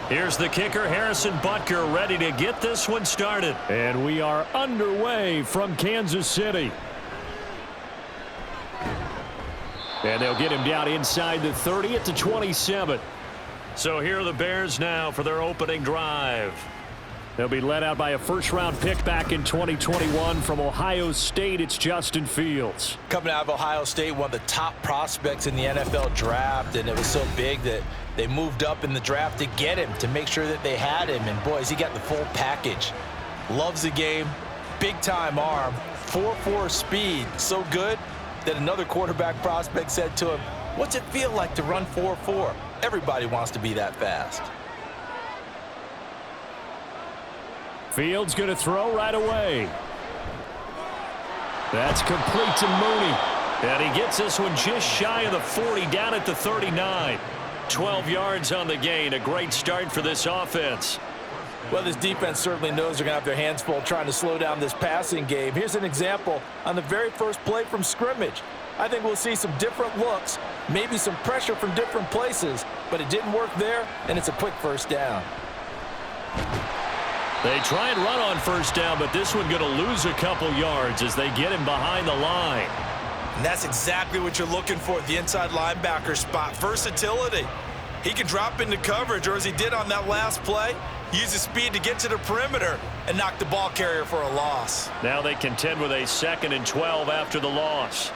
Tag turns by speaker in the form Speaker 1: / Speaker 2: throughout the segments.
Speaker 1: Here's the kicker, Harrison Butker, ready to get this one started.
Speaker 2: And we are underway from Kansas City. And they'll get him down inside the 30 at the 27.
Speaker 1: So here are the Bears now for their opening drive.
Speaker 2: They'll be led out by a first-round pick back in 2021 from Ohio State. It's Justin Fields.
Speaker 3: Coming out of Ohio State, one of the top prospects in the NFL draft, and it was so big that they moved up in the draft to get him, to make sure that they had him. And, boys, he got the full package. Loves the game, big-time arm, 4.4 speed, so good that another quarterback prospect said to him, "What's it feel like to run 4.4? Everybody wants to be that fast."
Speaker 2: Fields going to throw right away. That's complete to Mooney.
Speaker 1: And he gets this one just shy of the 40, down at the 39. 12 yards on the gain. A great start for this offense.
Speaker 3: Well, this defense certainly knows they're going to have their hands full trying to slow down this passing game. Here's an example on the very first play from scrimmage. I think we'll see some different looks, maybe some pressure from different places, but it didn't work there, and it's a quick first down.
Speaker 1: They try and run on first down, but this one going to lose a couple yards as they get him behind the line.
Speaker 4: And that's exactly what you're looking for at the inside linebacker spot. Versatility. He can drop into coverage, or as he did on that last play, use his speed to get to the perimeter and knock the ball carrier for a loss.
Speaker 1: Now they contend with a 2nd and 12 after the loss.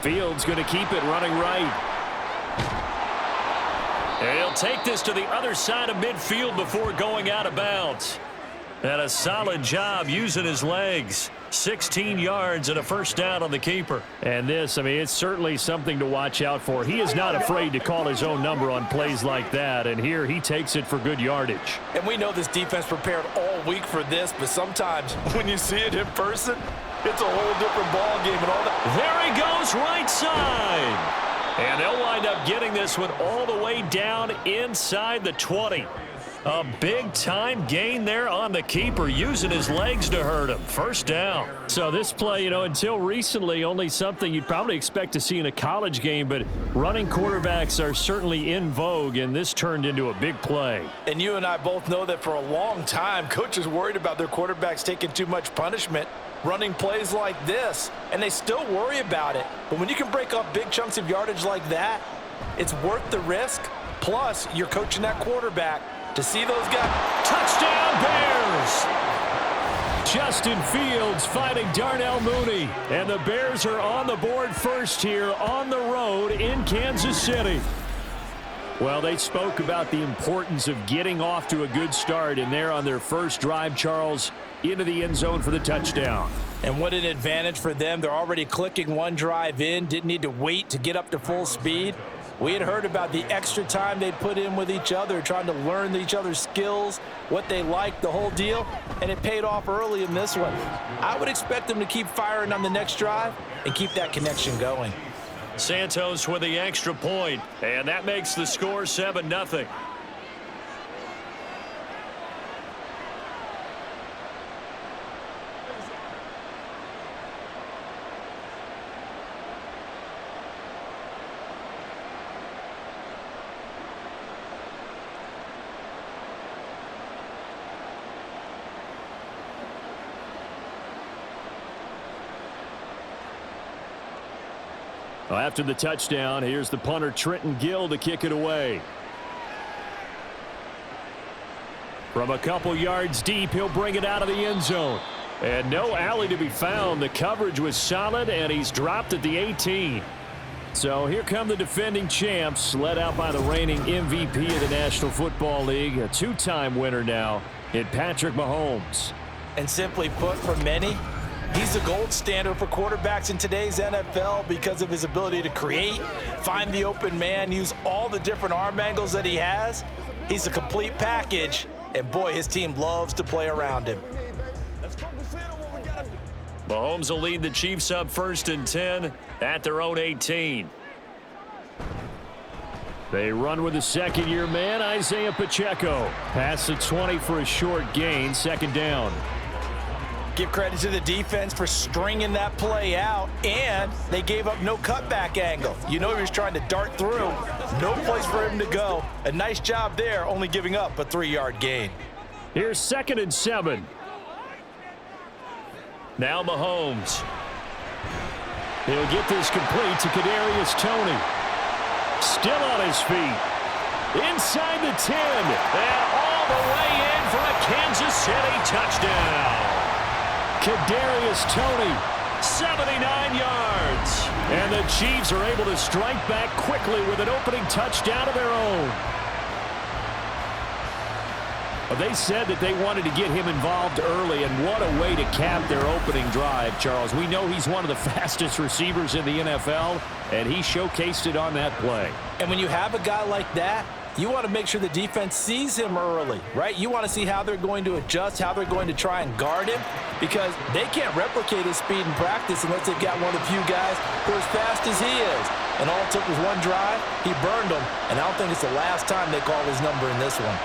Speaker 2: Fields going to keep it running right.
Speaker 1: And he'll take this to the other side of midfield before going out of bounds. And a solid job using his legs. 16 yards and a first down on the keeper.
Speaker 2: And this, I mean, it's certainly something to watch out for. He is not afraid to call his own number on plays like that, and here he takes it for good yardage.
Speaker 3: And we know this defense prepared all week for this, but sometimes when you see it in person, it's a whole different ball game and all that.
Speaker 1: There he goes, right side. And they'll wind up getting this one all the way down inside the 20. A big-time gain there on the keeper, using his legs to hurt him. First down.
Speaker 2: So this play, you know, until recently, only something you'd probably expect to see in a college game, but running quarterbacks are certainly in vogue, and this turned into a big play.
Speaker 3: And you and I both know that for a long time, coaches worried about their quarterbacks taking too much punishment, running plays like this, and they still worry about it. But when you can break up big chunks of yardage like that, it's worth the risk. Plus, you're coaching that quarterback to see those guys.
Speaker 1: Touchdown, Bears!
Speaker 2: Justin Fields fighting Darnell Mooney. And the Bears are on the board first here on the road in Kansas City. Well, they spoke about the importance of getting off to a good start, and they're on their first drive, Charles, into the end zone for the touchdown.
Speaker 3: And what an advantage for them. They're already clicking one drive in, didn't need to wait to get up to full speed. We had heard about the extra time they'd put in with each other, trying to learn each other's skills, what they liked, the whole deal, and it paid off early in this one. I would expect them to keep firing on the next drive and keep that connection going.
Speaker 1: Santos with the extra point, and that makes the score 7-0.
Speaker 2: Well, after the touchdown, here's the punter Trenton Gill to kick it away. From a couple yards deep, he'll bring it out of the end zone. And no alley to be found. The coverage was solid, and he's dropped at the 18. So here come the defending champs, led out by the reigning MVP of the National Football League, a two-time winner now in Patrick Mahomes.
Speaker 3: And simply put, for many, he's the gold standard for quarterbacks in today's NFL because of his ability to create, find the open man, use all the different arm angles that he has. He's a complete package, and boy, his team loves to play around him.
Speaker 1: Mahomes will lead the Chiefs up 1st and 10 at their own 18.
Speaker 2: They run with the second-year man, Isaiah Pacheco. Past the 20 for a short gain, 2nd down.
Speaker 3: Give credit to the defense for stringing that play out, and they gave up no cutback angle. You know he was trying to dart through. No place for him to go. A nice job there, only giving up a 3-yard gain.
Speaker 2: Here's 2nd and 7.
Speaker 1: Now Mahomes.
Speaker 2: He'll get this complete to Kadarius Toney. Still on his feet. Inside the 10.
Speaker 1: And all the way in for a Kansas City touchdown.
Speaker 2: Kadarius Toney.
Speaker 1: 79 yards.
Speaker 2: And the Chiefs are able to strike back quickly with an opening touchdown of their own. Well, they said that they wanted to get him involved early, and what a way to cap their opening drive, Charles. We know he's one of the fastest receivers in the NFL, and he showcased it on that play.
Speaker 3: And when you have a guy like that, you want to make sure the defense sees him early, right? You want to see how they're going to adjust, how they're going to try and guard him, because they can't replicate his speed in practice unless they've got one of the few guys who are as fast as he is. And all it took was one drive. He burned them, and I don't think it's the last time they call his number in this one.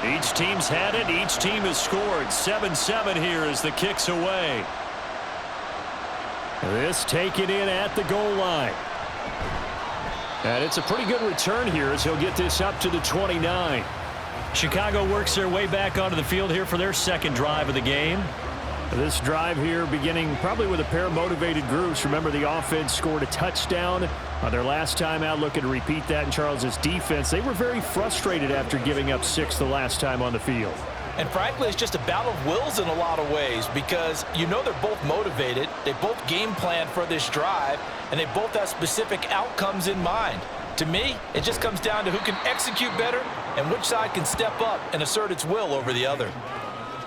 Speaker 1: Each team's had it. Each team has scored. 7-7 here as the kick's away.
Speaker 2: This taken in at the goal line. And it's a pretty good return here as he'll get this up to the 29.
Speaker 1: Chicago works their way back onto the field here for their second drive of the game.
Speaker 2: This drive here beginning probably with a pair of motivated groups. Remember, the offense scored a touchdown on their last time out, looking to repeat that in Charles's defense. They were very frustrated after giving up 6 the last time on the field.
Speaker 3: And frankly, it's just a battle of wills in a lot of ways, because you know they're both motivated. They both game plan for this drive, and they both have specific outcomes in mind. To me, it just comes down to who can execute better and which side can step up and assert its will over the other.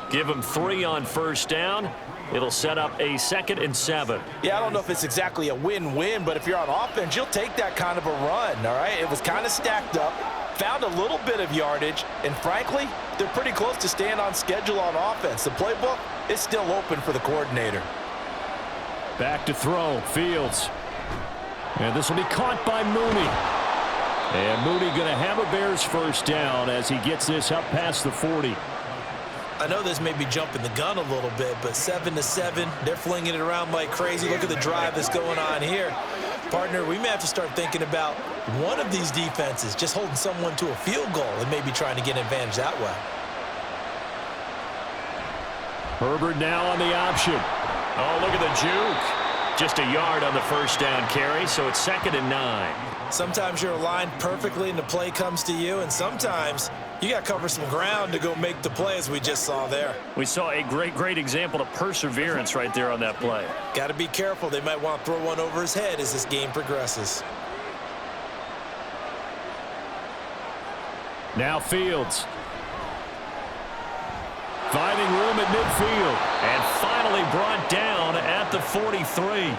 Speaker 1: Give them 3 on first down. It'll set up a 2nd and 7.
Speaker 3: Yeah, I don't know if it's exactly a win-win, but if you're on offense, you'll take that kind of a run, all right? It was kind of stacked up, found a little bit of yardage, and frankly, they're pretty close to staying on schedule on offense. The playbook is still open for the coordinator.
Speaker 2: Back to throw, Fields. And this will be caught by Mooney. And Mooney going to have a Bears first down as he gets this up past the 40.
Speaker 4: I know this may be jumping the gun a little bit, but 7-7, they're flinging it around like crazy. Look at the drive that's going on here. Partner, we may have to start thinking about one of these defenses just holding someone to a field goal and maybe trying to get an advantage that way.
Speaker 2: Herbert now on the option.
Speaker 1: Oh, look at the juke. Just a yard on the first down carry, so it's 2nd and 9.
Speaker 4: Sometimes you're aligned perfectly and the play comes to you, and sometimes you got to cover some ground to go make the play, as we just saw there.
Speaker 1: We saw a great example of perseverance right there on that play.
Speaker 4: Got to be careful. They might want to throw one over his head as this game progresses.
Speaker 2: Now Fields. Finding room at midfield.
Speaker 1: And finally brought down at the 43.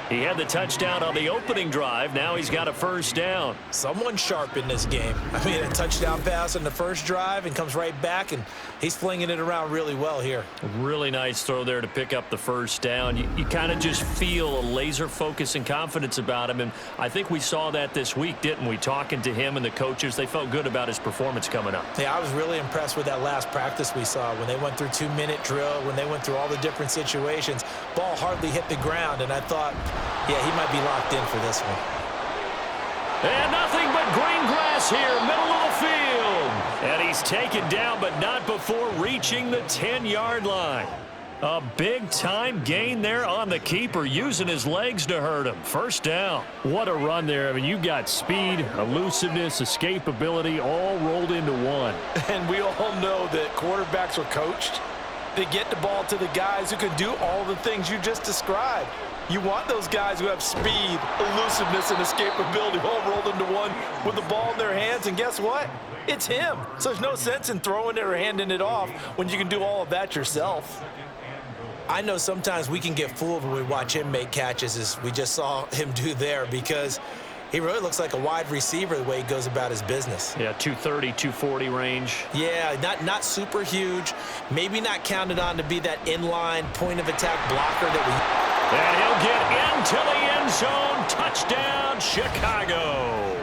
Speaker 1: He had the touchdown on the opening drive. Now he's got a first down.
Speaker 4: Someone sharp in this game. I mean, a touchdown pass on the first drive and comes right back, and he's flinging it around really well here.
Speaker 1: Really nice throw there to pick up the first down. You kind of just feel a laser focus and confidence about him, and I think we saw that this week, didn't we? Talking to him and the coaches, they felt good about his performance coming up.
Speaker 4: Yeah, I was really impressed with that last practice we saw when they went through 2-minute drill, when they went through all the different situations. Ball hardly hit the ground, and I thought, yeah, he might be locked in for this one.
Speaker 1: And nothing but green grass here, middle of the field. And he's taken down, but not before reaching the 10-yard line. A big-time gain there on the keeper, using his legs to hurt him. First down.
Speaker 2: What a run there. I mean, you've got speed, elusiveness, escapability all rolled into one.
Speaker 3: And we all know that quarterbacks are coached to get the ball to the guys who can do all the things you just described. You want those guys who have speed, elusiveness, and escapability all rolled into one with the ball in their hands, and guess what? It's him. So there's no sense in throwing it or handing it off when you can do all of that yourself.
Speaker 4: I know sometimes we can get fooled when we watch him make catches, as we just saw him do there, because
Speaker 3: He really looks like a wide receiver the way he goes about his business.
Speaker 1: Yeah, 230, 240 range.
Speaker 3: Yeah, not super huge. Maybe not counted on to be that inline point-of-attack blocker that we...
Speaker 1: And he'll get into the end zone. Touchdown, Chicago.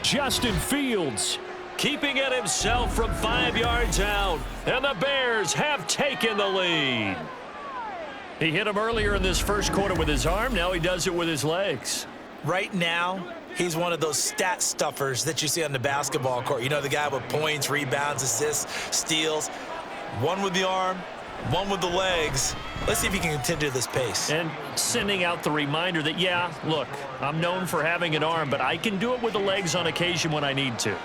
Speaker 1: Justin Fields keeping it himself from 5 yards out. And the Bears have taken the lead. He hit him earlier in this first quarter with his arm. Now he does it with his legs.
Speaker 3: Right now, he's one of those stat stuffers that you see on the basketball court. You know, the guy with points, rebounds, assists, steals. One with the arm, one with the legs. Let's see if he can continue this pace.
Speaker 1: And sending out the reminder that, yeah, look, I'm known for having an arm, but I can do it with the legs on occasion when I need to.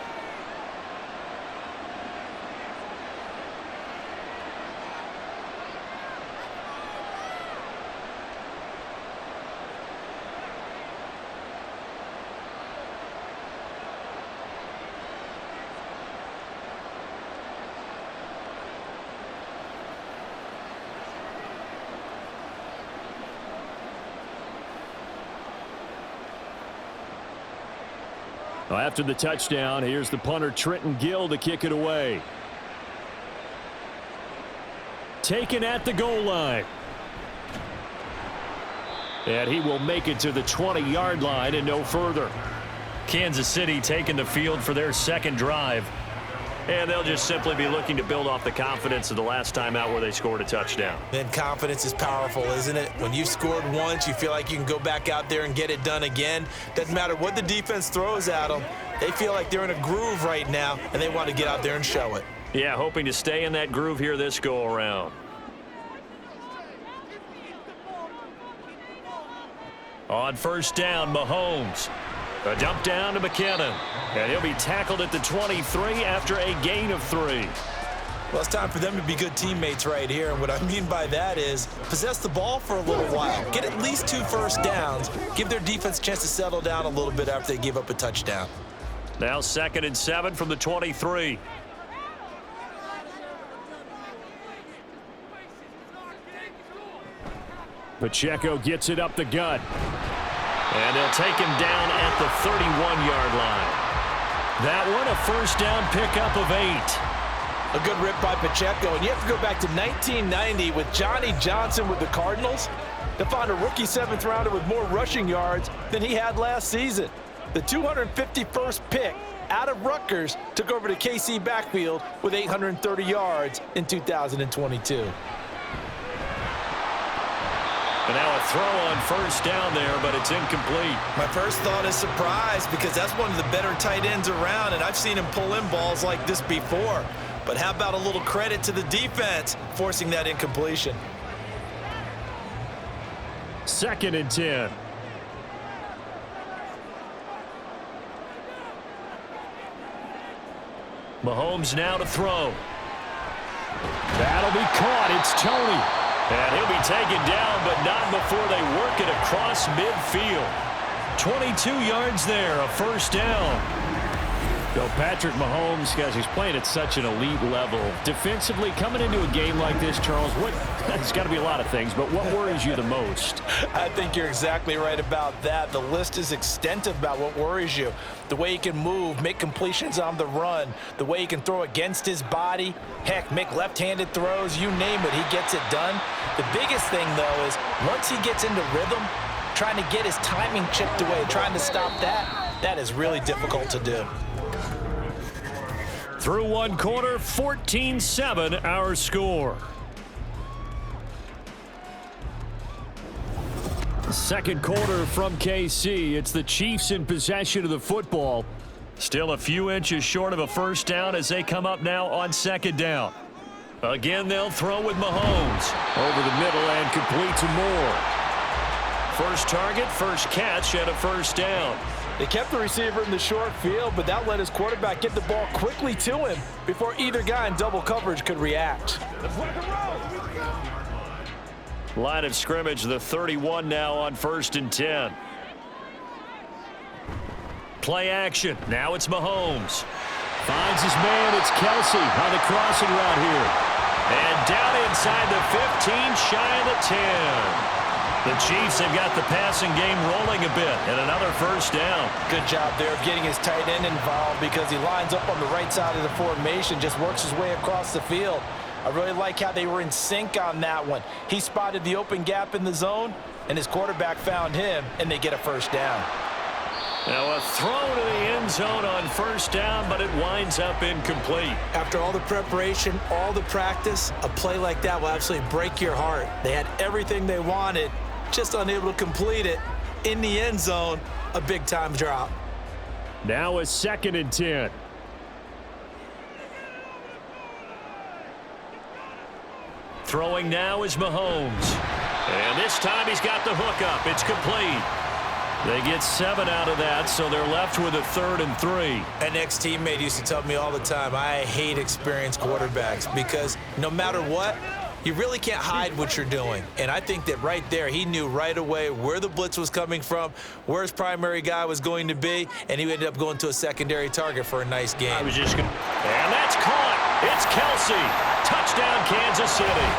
Speaker 2: Well, after the touchdown, here's the punter Trenton Gill to kick it away. Taken at the goal line. And he will make it to the 20-yard line and no further.
Speaker 1: Kansas City taking the field for their second drive. And they'll just simply be looking to build off the confidence of the last time out where they scored a touchdown.
Speaker 3: Then confidence is powerful, isn't it? When you've scored once, you feel like you can go back out there and get it done again. Doesn't matter what the defense throws at them. They feel like they're in a groove right now, and they want to get out there and show it.
Speaker 1: Yeah, hoping to stay in that groove here this go-around. On first down, Mahomes. A dump down to McKinnon. And he'll be tackled at the 23 after a gain of 3.
Speaker 3: Well, it's time for them to be good teammates right here. And what I mean by that is possess the ball for a little while. Get at least 2 first downs. Give their defense a chance to settle down a little bit after they give up a touchdown.
Speaker 1: Now 2nd and 7 from the 23.
Speaker 2: Pacheco gets it up the gut.
Speaker 1: And they'll take him down at the 31-yard line. That one, a first down pickup of 8.
Speaker 3: A good rip by Pacheco. And you have to go back to 1990 with Johnny Johnson with the Cardinals to find a rookie 7th rounder with more rushing yards than he had last season. The 251st pick out of Rutgers took over the KC backfield with 830 yards in 2022.
Speaker 1: And now a throw on first down there, but it's incomplete.
Speaker 4: My first thought is surprise because that's one of the better tight ends around, and I've seen him pull in balls like this before. But how about a little credit to the defense forcing that incompletion?
Speaker 2: 2nd and 10.
Speaker 1: Mahomes now to throw.
Speaker 2: That'll be caught. It's Tony.
Speaker 1: And he'll be taken down, but not before they work it across midfield. 22 yards there, a first down.
Speaker 2: So Patrick Mahomes, guys, he's playing at such an elite level. Defensively, coming into a game like this, Charles, it's got to be a lot of things, but what worries you the most?
Speaker 3: I think you're exactly right about that. The list is extensive about what worries you. The way he can move, make completions on the run, the way he can throw against his body, heck, make left-handed throws, you name it, he gets it done. The biggest thing, though, is once he gets into rhythm, trying to get his timing chipped away, trying to stop that is really difficult to do.
Speaker 1: Through one quarter, 14-7 our score.
Speaker 2: Second quarter from KC. It's the Chiefs in possession of the football.
Speaker 1: Still a few inches short of a first down as they come up now on 2nd down. Again, they'll throw with Mahomes.
Speaker 2: Over the middle and complete to Moore.
Speaker 1: First target, first catch, and a first down.
Speaker 3: They kept the receiver in the short field, but that let his quarterback get the ball quickly to him before either guy in double coverage could react.
Speaker 1: Line of scrimmage, the 31 now on 1st and 10. Play action. Now it's Mahomes.
Speaker 2: Finds his man. It's Kelsey on the crossing route here.
Speaker 1: And down inside the 15, shy of the 10. The Chiefs have got the passing game rolling a bit, and another first down.
Speaker 3: Good job there of getting his tight end involved because he lines up on the right side of the formation, just works his way across the field. I really like how they were in sync on that one. He spotted the open gap in the zone, and his quarterback found him, and they get a first down.
Speaker 1: Now a throw to the end zone on first down, but it winds up incomplete.
Speaker 4: After all the preparation, all the practice, a play like that will absolutely break your heart. They had everything they wanted, just unable to complete it. In the end zone, a big-time drop.
Speaker 2: Now a 2nd and 10.
Speaker 1: Throwing now is Mahomes. And this time he's got the hook up. It's complete. They get 7 out of that, so they're left with a 3rd and 3.
Speaker 4: An ex-teammate used to tell me all the time, I hate experienced quarterbacks because no matter what, you really can't hide what you're doing. And I think that right there, he knew right away where the blitz was coming from, where his primary guy was going to be, and he ended up going to a secondary target for a nice game.
Speaker 1: And that's caught. It's Kelsey. Touchdown, Kansas City.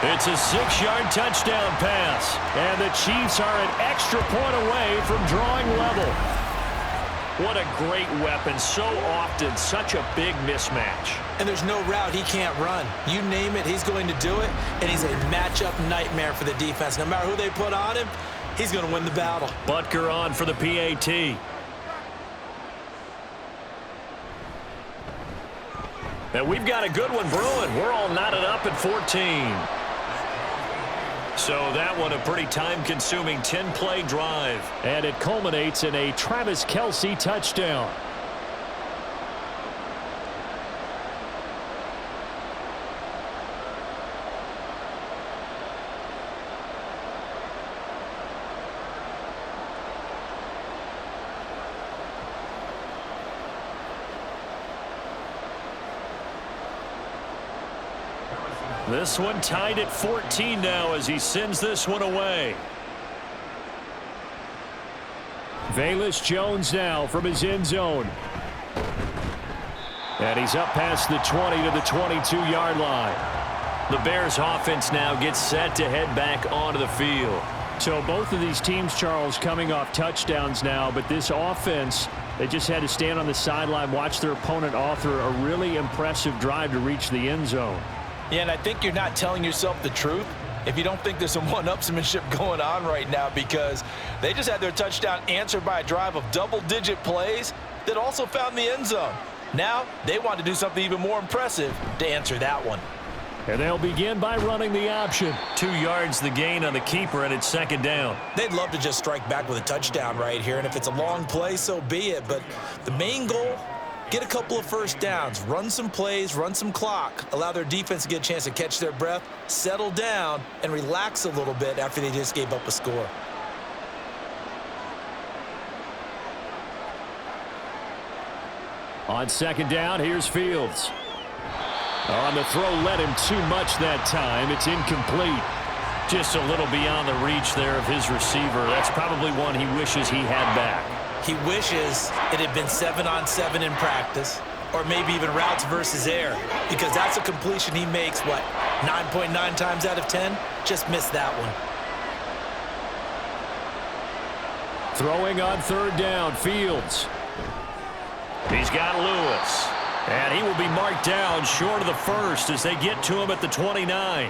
Speaker 1: It's a 6-yard touchdown pass, and the Chiefs are an extra point away from drawing level. What a great weapon. So often, such a big mismatch.
Speaker 4: And there's no route he can't run. You name it, he's going to do it, and he's a matchup nightmare for the defense. No matter who they put on him, he's going to win the battle.
Speaker 1: Butker on for the PAT. And we've got a good one brewing. We're all knotted up at 14. So that one a pretty time-consuming 10-play drive.
Speaker 2: And it culminates in a Travis Kelce touchdown.
Speaker 1: This one tied at 14 now as he sends this one away.
Speaker 2: Velus Jones now from his end zone. And he's up past the 20 to the 22-yard line.
Speaker 1: The Bears offense now gets set to head back onto the field.
Speaker 2: So both of these teams, Charles, coming off touchdowns now, but this offense, they just had to stand on the sideline, watch their opponent author a really impressive drive to reach the end zone.
Speaker 3: Yeah, and I think you're not telling yourself the truth if you don't think there's some one-upsmanship going on right now, because they just had their touchdown answered by a drive of double-digit plays that also found the end zone. Now they want to do something even more impressive to answer that one.
Speaker 2: And they'll begin by running the option.
Speaker 1: 2 yards the gain on the keeper, and it's 2nd down.
Speaker 4: They'd love to just strike back with a touchdown right here, and if it's a long play, so be it. But the main goal, get a couple of first downs, run some plays, run some clock, allow their defense to get a chance to catch their breath, settle down, and relax a little bit after they just gave up a score.
Speaker 2: On 2nd down, here's Fields. On the throw, led him too much that time. It's incomplete.
Speaker 1: Just a little beyond the reach there of his receiver. That's probably one he wishes he had back.
Speaker 4: He wishes it had been 7-on-7 in practice, or maybe even routes versus air, because that's a completion he makes, 9.9 times out of 10? Just missed that one.
Speaker 2: Throwing on 3rd down, Fields.
Speaker 1: He's got Lewis. And he will be marked down short of the first as they get to him at the 29.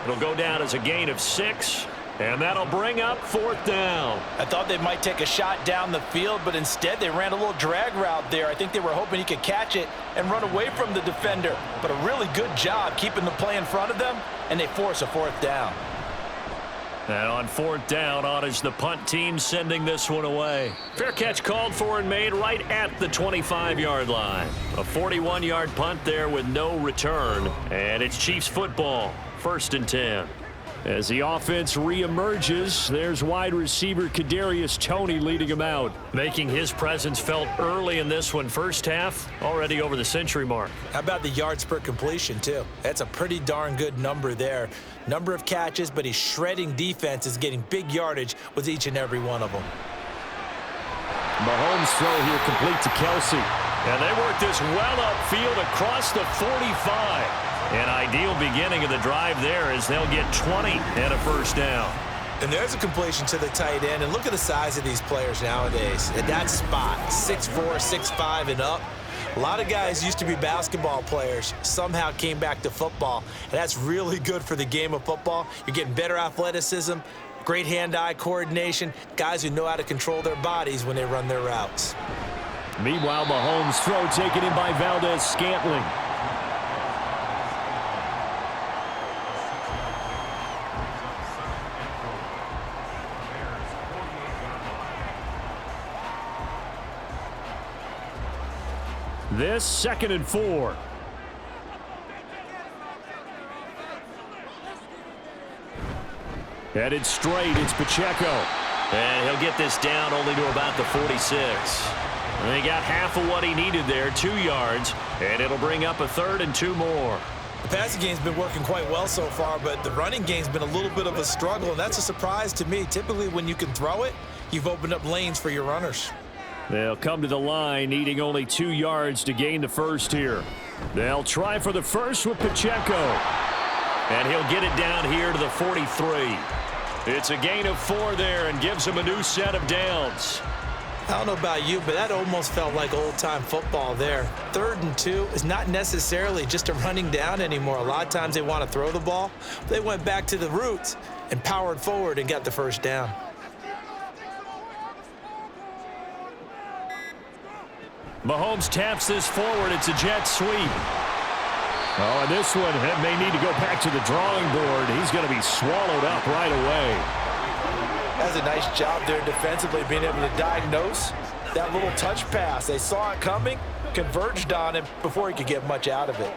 Speaker 1: It'll go down as a gain of 6. And that'll bring up 4th down.
Speaker 3: I thought they might take a shot down the field, but instead they ran a little drag route there. I think they were hoping he could catch it and run away from the defender. But a really good job keeping the play in front of them, and they force a 4th down.
Speaker 1: And on 4th down, on is the punt team sending this one away. Fair catch called for and made right at the 25-yard line. A 41-yard punt there with no return. And it's Chiefs football, 1st and 10.
Speaker 2: As the offense reemerges, there's wide receiver Kadarius Toney leading him out.
Speaker 1: Making his presence felt early in this one. First half, already over the century mark.
Speaker 4: How about the yards per completion, too? That's a pretty darn good number there. Number of catches, but he's shredding defenses, getting big yardage with each and every one of them.
Speaker 2: Mahomes' throw here complete to Kelsey.
Speaker 1: And they work this well upfield across the 45. An ideal beginning of the drive there as they'll get 20 and a first down.
Speaker 3: And there's a completion to the tight end. And look at the size of these players nowadays. At that spot, 6'4", 6'5", and up. A lot of guys used to be basketball players, somehow came back to football. And that's really good for the game of football. You're getting better athleticism, great hand-eye coordination, guys who know how to control their bodies when they run their routes.
Speaker 2: Meanwhile, Mahomes' throw taken in by Valdez-Scantling. This 2nd and 4. Headed straight, it's Pacheco.
Speaker 1: And he'll get this down only to about the 46. And he got half of what he needed there, 2 yards, and it'll bring up a 3rd and 2 more.
Speaker 3: The passing game's been working quite well so far, but the running game's been a little bit of a struggle, and that's a surprise to me. Typically, when you can throw it, you've opened up lanes for your runners.
Speaker 2: They'll come to the line, needing only 2 yards to gain the first here. They'll try for the first with Pacheco.
Speaker 1: And he'll get it down here to the 43. It's a gain of 4 there and gives him a new set of downs.
Speaker 3: I don't know about you, but that almost felt like old-time football there. 3rd and 2 is not necessarily just a running down anymore. A lot of times they want to throw the ball. They went back to the roots and powered forward and got the first down.
Speaker 2: Mahomes taps this forward. It's a jet sweep. Oh, and this one may need to go back to the drawing board. He's going to be swallowed up right away.
Speaker 3: That's a nice job there defensively, being able to diagnose that little touch pass. They saw it coming, converged on him before he could get much out of it.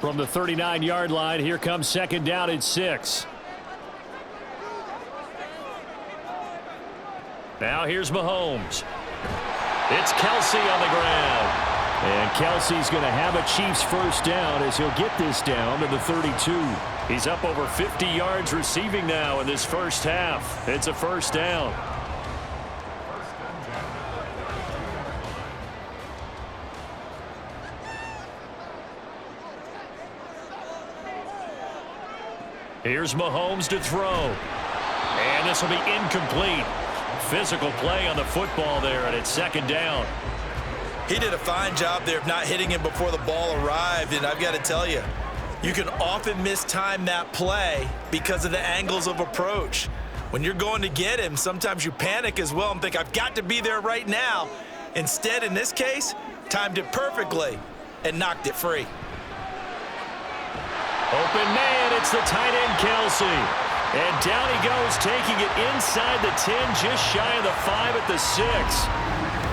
Speaker 2: From the 39-yard line, here comes 2nd down and 6.
Speaker 1: Now here's Mahomes. It's Kelsey on the ground.
Speaker 2: And Kelsey's going to have a Chiefs first down as he'll get this down to the 32.
Speaker 1: He's up over 50 yards receiving now in this first half. It's a first down. Here's Mahomes to throw. And this will be incomplete. Physical play on the football there, and it's 2nd down.
Speaker 4: He did a fine job there of not hitting him before the ball arrived, and I've got to tell you, you can often mistime that play because of the angles of approach. When you're going to get him, sometimes you panic as well and think, I've got to be there right now. Instead, in this case, timed it perfectly and knocked it free.
Speaker 1: Open man, it's the tight end Kelsey. And down he goes, taking it inside the 10, just shy of the 5 at the 6.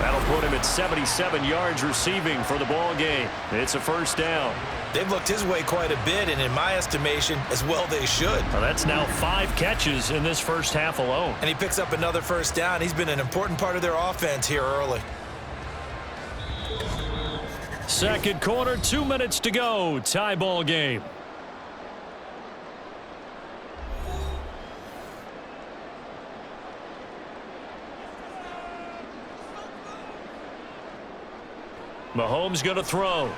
Speaker 1: That'll put him at 77 yards receiving for the ball game. It's a first down.
Speaker 3: They've looked his way quite a bit, and in my estimation, as well they should.
Speaker 1: Well, that's now 5 catches in this first half alone.
Speaker 3: And he picks up another first down. He's been an important part of their offense here early.
Speaker 1: 2nd quarter, 2 minutes to go. Tie ball game. Mahomes going to throw.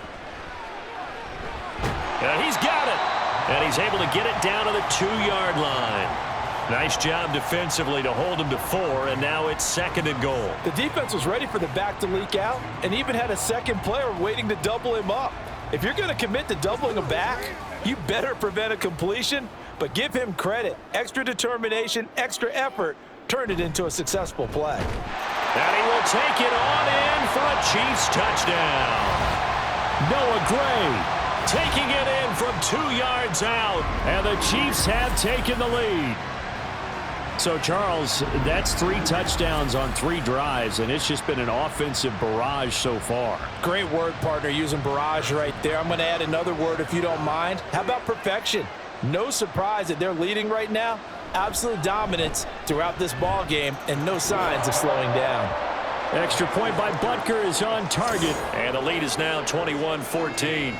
Speaker 1: And he's got it. And he's able to get it down to the 2-yard line. Nice job defensively to hold him to 4, and now it's 2nd and goal.
Speaker 5: The defense was ready for the back to leak out and even had a second player waiting to double him up. If you're going to commit to doubling a back, you better prevent a completion, but give him credit. Extra determination, extra effort turned it into a successful play.
Speaker 1: And he will take it on in for a Chiefs touchdown.
Speaker 2: Noah Gray
Speaker 1: taking it in from 2 yards out,
Speaker 2: and the Chiefs have taken the lead. So, Charles, that's 3 touchdowns on 3 drives, and it's just been an offensive barrage so far.
Speaker 5: Great word, partner, using barrage right there. I'm going to add another word if you don't mind. How about perfection? No surprise that they're leading right now. Absolute dominance throughout this ball game and no signs of slowing down.
Speaker 2: Extra point by Butker is on target.
Speaker 1: And the lead is now 21-14.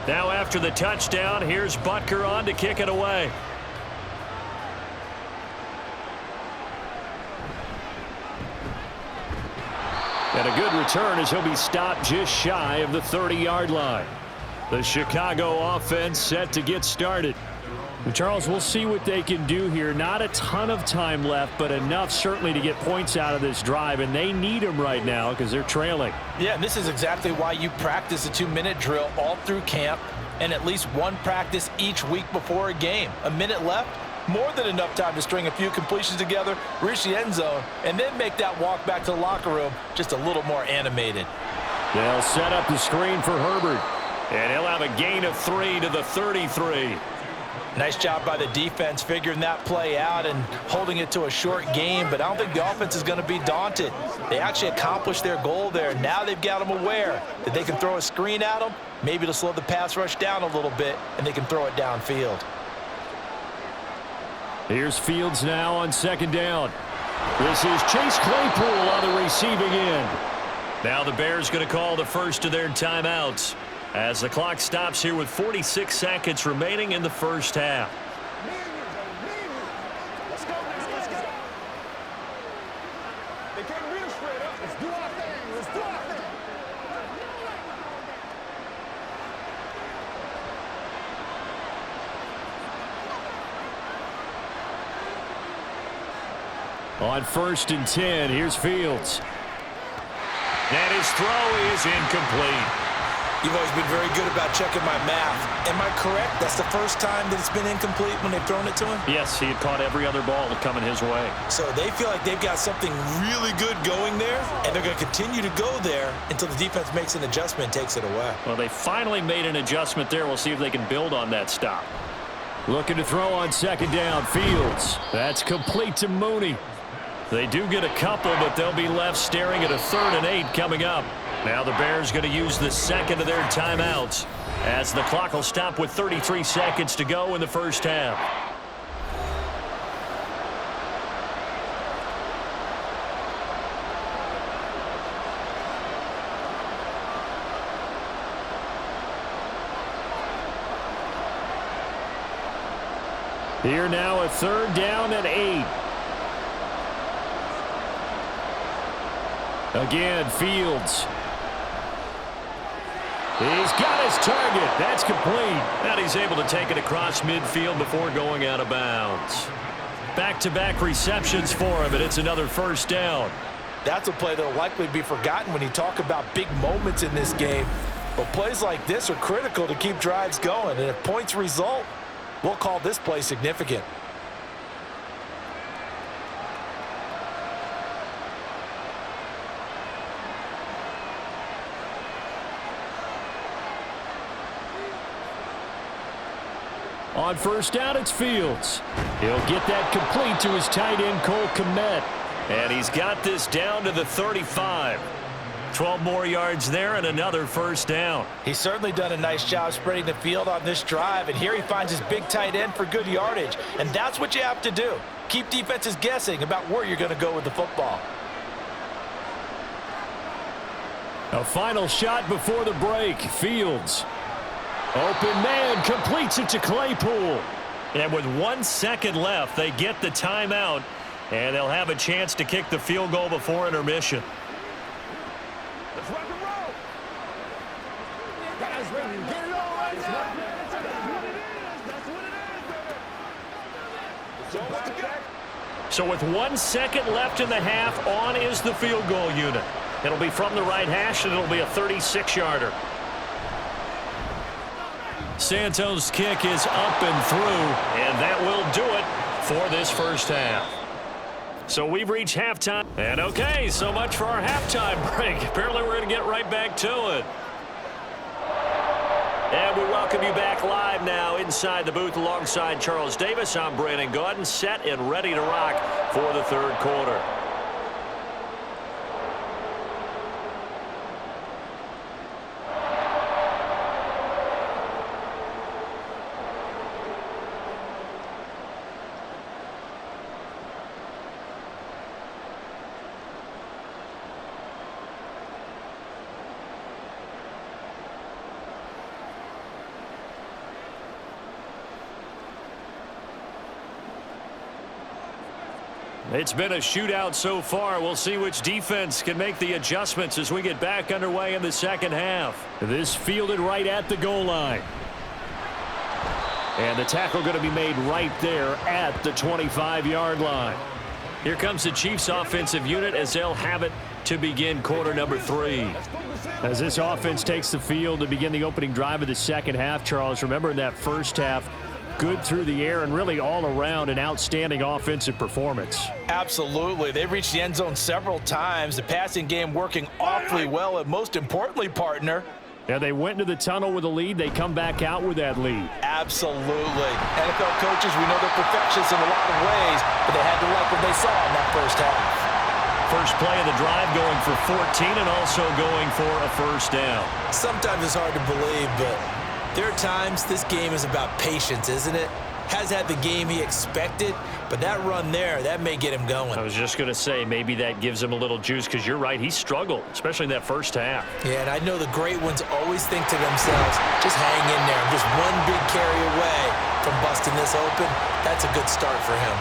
Speaker 1: Now after the touchdown, here's Butker on to kick it away. And a good return as he'll be stopped just shy of the 30-yard line. The Chicago offense set to get started.
Speaker 2: Charles, we'll see what they can do here. Not a ton of time left, but enough certainly to get points out of this drive, and they need them right now because they're trailing.
Speaker 5: Yeah, and this is exactly why you practice a 2-minute drill all through camp and at least one practice each week before a game. A minute left, more than enough time to string a few completions together, reach the end zone, and then make that walk back to the locker room just a little more animated.
Speaker 2: They'll set up the screen for Herbert.
Speaker 1: And he'll have a gain of 3 to the 33.
Speaker 5: Nice job by the defense figuring that play out and holding it to a short game, but I don't think the offense is going to be daunted. They actually accomplished their goal there. Now they've got them aware that they can throw a screen at them, maybe to slow the pass rush down a little bit, and they can throw it downfield.
Speaker 2: Here's Fields now on second down. This is Chase Claypool on the receiving end.
Speaker 1: Now the Bears going to call the first of their timeouts as the clock stops here with 46 seconds remaining in the first half.
Speaker 2: On 1st and 10, here's Fields.
Speaker 1: And his throw is incomplete.
Speaker 4: You've always been very good about checking my math. Am I correct? That's the first time that it's been incomplete when they've thrown it to him?
Speaker 1: Yes, he had caught every other ball coming his way.
Speaker 4: So they feel like they've got something really good going there, and they're going to continue to go there until the defense makes an adjustment and takes it away.
Speaker 1: Well, they finally made an adjustment there. We'll see if they can build on that stop.
Speaker 2: Looking to throw on second down, Fields. That's complete to Mooney.
Speaker 1: They do get a couple, but they'll be left staring at a 3rd and 8 coming up. Now the Bears going to use the second of their timeouts as the clock will stop with 33 seconds to go in the first half.
Speaker 2: Here now a 3rd down and 8. Again, Fields. He's got his target. That's complete.
Speaker 1: And he's able to take it across midfield before going out of bounds. Back-to-back receptions for him, and it's another first down.
Speaker 5: That's a play that will likely be forgotten when you talk about big moments in this game. But plays like this are critical to keep drives going. And if points result, we'll call this play significant.
Speaker 2: On 1st down, it's Fields. He'll get that complete to his tight end, Cole Kmet.
Speaker 1: And he's got this down to the 35. 12 more yards there and another first down.
Speaker 5: He's certainly done a nice job spreading the field on this drive, and here he finds his big tight end for good yardage. And that's what you have to do. Keep defenses guessing about where you're going to go with the football.
Speaker 2: A final shot before the break. Fields. Open man, completes it to Claypool.
Speaker 1: And with 1 second left, they get the timeout, and they'll have a chance to kick the field goal before intermission.
Speaker 6: Let's rock and roll. Guys, ready to get it on right now. That's what it is.
Speaker 1: So with 1 second left in the half, on is the field goal unit. It'll be from the right hash, and it'll be a 36-yarder. Santos' kick is up and through, and that will do it for this first half. So we've reached halftime. And okay, so much for our halftime break. Apparently we're going to get right back to it. And we welcome you back live now inside the booth alongside Charles Davis. I'm Brandon Gaudin, set and ready to rock for the third quarter. It's been a shootout so far. We'll see which defense can make the adjustments as we get back underway in the second half.
Speaker 2: This fielded right at the goal line. And the tackle going to be made right there at the 25-yard line.
Speaker 1: Here comes the Chiefs offensive unit as they'll have it to begin quarter number 3.
Speaker 2: As this offense takes the field to begin the opening drive of the second half, Charles, remember in that first half, good through the air and really all around an outstanding offensive performance.
Speaker 5: Absolutely. They reached the end zone several times. The passing game working awfully well, and most importantly, partner,
Speaker 2: Yeah, they went into the tunnel with a lead. They come back out with that lead.
Speaker 5: absolutely. NFL coaches, we know they're perfectionists in a lot of ways, but they had to like what they saw in that first half.
Speaker 1: First play of the drive going for 14 and also going for a first down.
Speaker 3: Sometimes it's hard to believe, but there are times this game is about patience, isn't it? Has had the game he expected, but that run there, that may get him going.
Speaker 1: I was just going to say, maybe that gives him a little juice because you're right, he struggled, especially in that first half.
Speaker 3: Yeah, and I know the great ones always think to themselves, just hang in there. I'm just one big carry away from busting this open. That's a good start for him.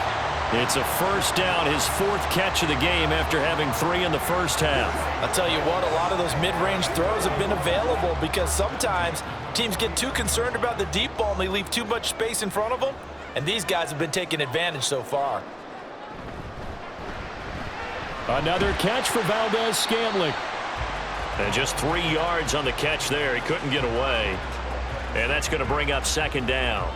Speaker 1: It's a first down, his 4th catch of the game after having 3 in the first half.
Speaker 5: I'll tell you what, a lot of those mid-range throws have been available because sometimes teams get too concerned about the deep ball and they leave too much space in front of them, and these guys have been taking advantage so far.
Speaker 2: Another catch for Valdez-Scantling.
Speaker 1: And just 3 yards on the catch there. He couldn't get away. And that's going to bring up second down.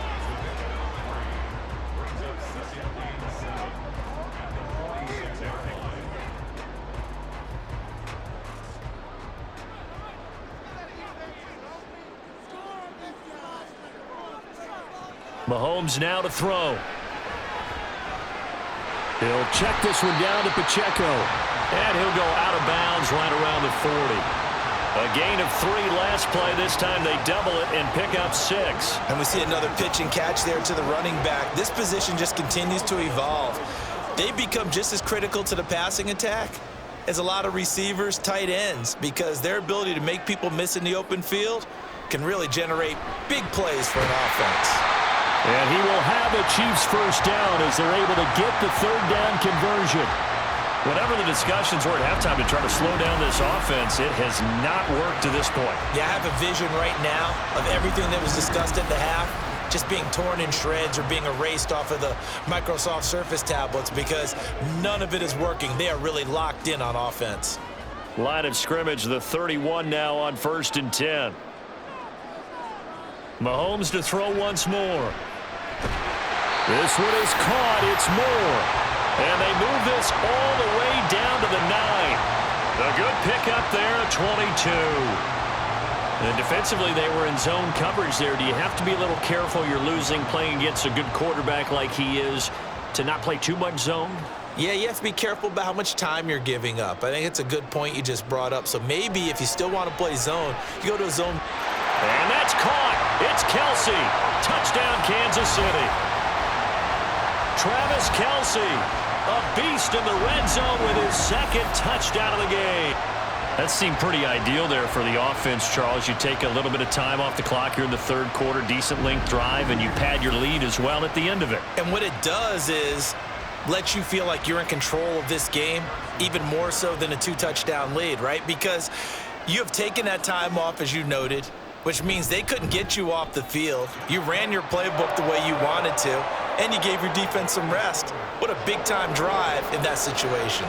Speaker 1: Mahomes now to throw.
Speaker 2: He'll check this one down to Pacheco.
Speaker 1: And he'll go out of bounds right around the 40. A gain of 3 last play. This time they double it and pick up 6.
Speaker 3: And we see another pitch and catch there to the running back. This position just continues to evolve. They become just as critical to the passing attack as a lot of receivers, tight ends, because their ability to make people miss in the open field can really generate big plays for an offense.
Speaker 2: And he will have a Chiefs first down as they're able to get the 3rd down conversion.
Speaker 1: Whatever the discussions were at halftime to try to slow down this offense, it has not worked to this point.
Speaker 3: Yeah, I have a vision right now of everything that was discussed at the half just being torn in shreds or being erased off of the Microsoft Surface tablets because none of it is working. They are really locked in on offense.
Speaker 1: Line of scrimmage, the 31 now on 1st and 10. Mahomes to throw once more.
Speaker 2: This one is caught. It's Moore.
Speaker 1: And they move this all the way down to the 9. A good pickup there at 22. And defensively, they were in zone coverage there. Do you have to be a little careful? You're losing playing against a good quarterback like he is to not play too much zone?
Speaker 3: Yeah, you have to be careful about how much time you're giving up. I think it's a good point you just brought up. So maybe if you still want to play zone, you go to a zone.
Speaker 1: And that's caught. It's Kelsey. Touchdown, Kansas City. Travis Kelsey, a beast in the red zone with his 2nd touchdown of the game. That seemed pretty ideal there for the offense, Charles. You take a little bit of time off the clock here in the 3rd quarter, decent length drive, and you pad your lead as well at the end of it.
Speaker 3: And what it does is let you feel like you're in control of this game, even more so than a 2-touchdown lead, right? Because you have taken that time off, as you noted, which means they couldn't get you off the field. You ran your playbook the way you wanted to, and you gave your defense some rest. What a big-time drive in that situation.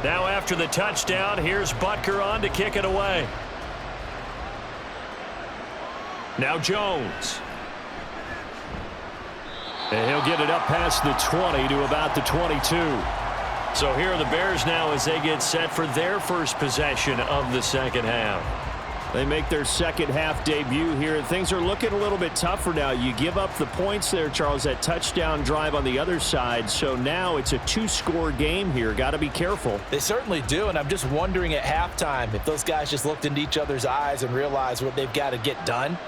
Speaker 1: Now after the touchdown, here's Butker on to kick it away. Now Jones.
Speaker 2: And he'll get it up past the 20 to about the 22.
Speaker 1: So here are the Bears now as they get set for their first possession of the second half.
Speaker 2: They make their second half debut here. Things are looking a little bit tougher now. You give up the points there, Charles, that touchdown drive on the other side. So now it's a two-score game here. Got to be careful.
Speaker 5: They certainly do, and I'm just wondering at halftime if those guys just looked into each other's eyes and realized what they've got to get done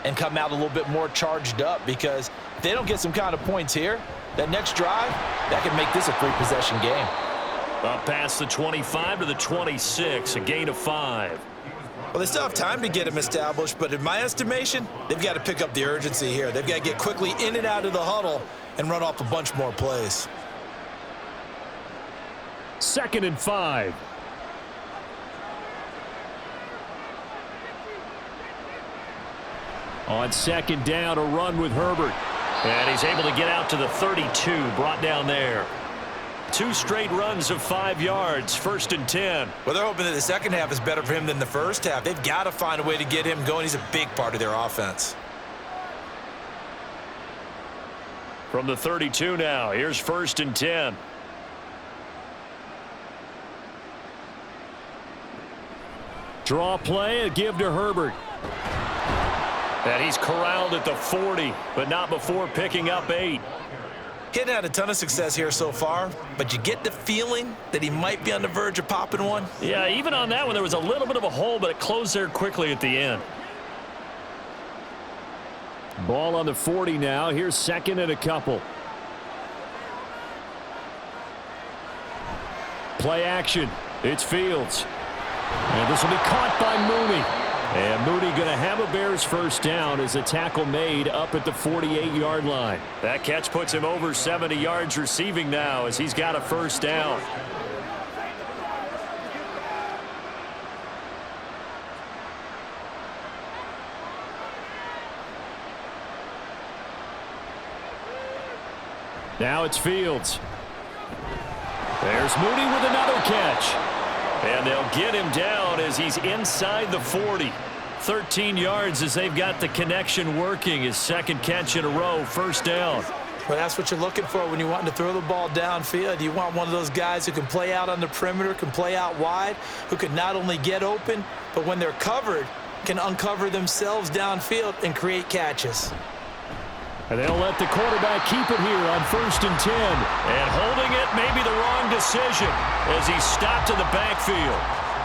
Speaker 5: and come out a little bit more charged up, because if they don't get some kind of points here, that next drive, that could make this a three-possession game.
Speaker 1: Up past the 25 to the 26, a gain of 5.
Speaker 4: Well, they still have time to get him established, but in my estimation, they've got to pick up the urgency here. They've got to get quickly in and out of the huddle and run off a bunch more plays.
Speaker 2: 2nd and 5. On 2nd down, a run with Herbert.
Speaker 1: And he's able to get out to the 32, brought down there. 2 straight runs of 5 yards, 1st and 10.
Speaker 4: Well, they're hoping that the second half is better for him than the first half. They've got to find a way to get him going. He's a big part of their offense.
Speaker 1: From the 32 now, here's 1st and 10.
Speaker 2: Draw play, a give to Herbert.
Speaker 1: And he's corralled at the 40, but not before picking up 8.
Speaker 4: He hadn't had a ton of success here so far, but you get the feeling that he might be on the verge of popping one.
Speaker 1: Yeah, even on that one, there was a little bit of a hole, but it closed there quickly at the end.
Speaker 2: Ball on the 40 now. Here's 2nd and a couple. Play action. It's Fields. And this will be caught by Mooney. And Mooney going to have a Bears first down as a tackle made up at the 48-yard line.
Speaker 1: That catch puts him over 70 yards receiving now as he's got a first down.
Speaker 2: Now it's Fields. There's Mooney with another catch.
Speaker 1: And they'll get him down as he's inside the 40. 13 yards as they've got the connection working. His second catch in a row, first down.
Speaker 4: Well, that's what you're looking for when you want to throw the ball downfield. You want one of those guys who can play out on the perimeter, can play out wide, who can not only get open, but when they're covered, can uncover themselves downfield and create catches.
Speaker 2: And they'll let the quarterback keep it here on 1st and 10.
Speaker 1: And holding it may be the wrong decision as he's stopped in the backfield.